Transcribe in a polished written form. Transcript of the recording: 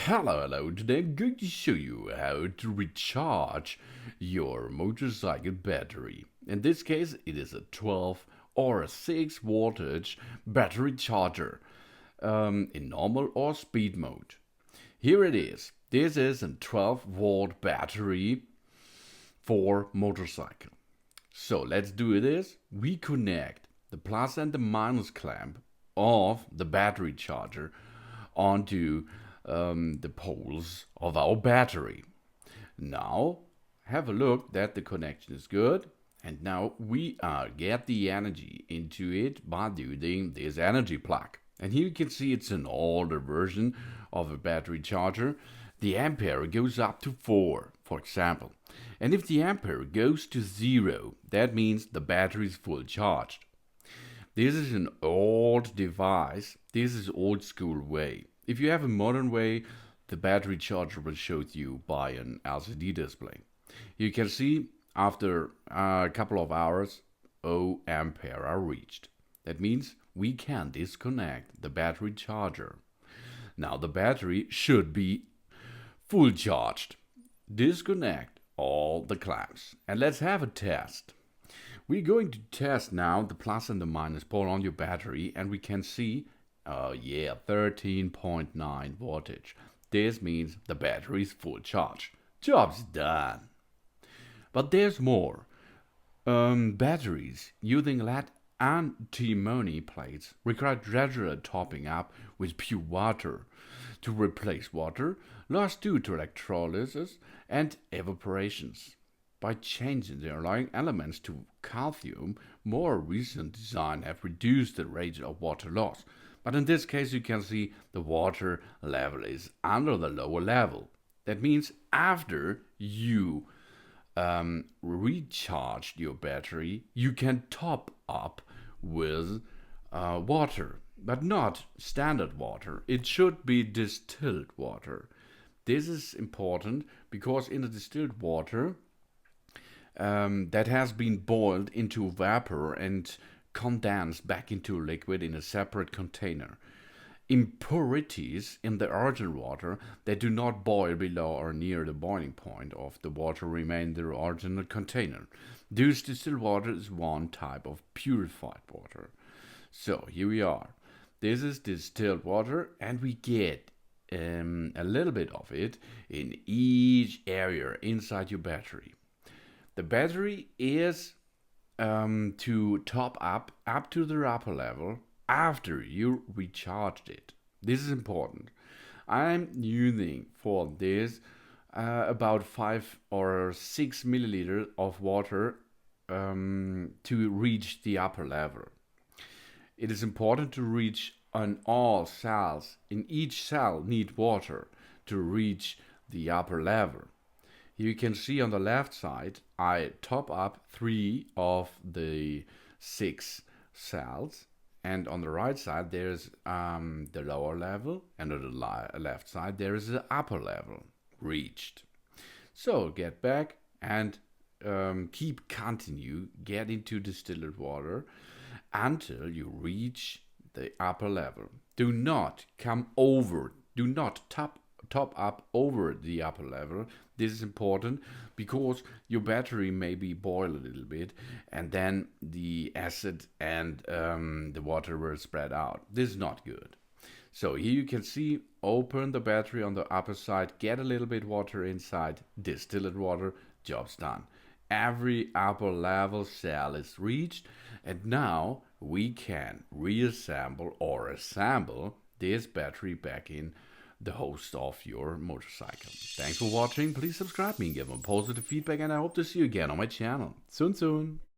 Hello, today I'm going to show you how to recharge your motorcycle battery. In this case, it is a 12 or a 6 voltage battery charger in normal or speed mode. Here it is. This is a 12-volt battery for motorcycle. So let's do this. We connect the plus and the minus clamp of the battery charger onto the poles of our battery. Now have a look that the connection is good, and now we get the energy into it by using this energy plug. And here you can see it's an older version of a battery charger. The ampere goes up to 4, for example. And if the ampere goes to 0, that means the battery is full charged. This is an old device. This is old school way. If you have a modern way, the battery charger will show you by an LCD display. You can see after a couple of hours, 0 ampere are reached. That means we can disconnect the battery charger. Now the battery should be full charged. Disconnect all the clamps and let's have a test. We're going to test now the plus and the minus pole on your battery, and we can see 13.9 voltage. This means the battery is full charge. Job's done. But there's more. Batteries using lead antimony plates require gradual topping up with pure water to replace water lost due to electrolysis and evaporations. By changing the underlying elements to calcium, more recent designs have reduced the rate of water loss. But in this case, you can see the water level is under the lower level. That means after you recharged your battery, you can top up with water, but not standard water. It should be distilled water. This is important because in the distilled water, that has been boiled into vapor and condensed back into liquid in a separate container. Impurities in the original water that do not boil below or near the boiling point of the water remain in the original container. This distilled water is one type of purified water. So here we are. This is distilled water, and we get a little bit of it in each area inside your battery. The battery is to top up to the upper level after you recharged it. This is important. I'm using for this about 5 or 6 milliliters of water to reach the upper level. It is important to reach on all cells. In each cell need water to reach the upper level. You can see on the left side, I top up 3 of the 6 cells. And on the right side, there's the lower level. And on the left side, there is the upper level reached. So get back and continue, get into distilled water until you reach the upper level. Do not come over, do not top up over the upper level. This is important because your battery may be boiled a little bit, and then the acid and the water will spread out. This is not good. So here you can see, open the battery on the upper side, get a little bit water inside, distilled water, job's done. Every upper level cell is reached, and now we can reassemble or assemble this battery back in the host of your motorcycle. Thanks for watching. Please subscribe me and give me positive feedback, and I hope to see you again on my channel soon.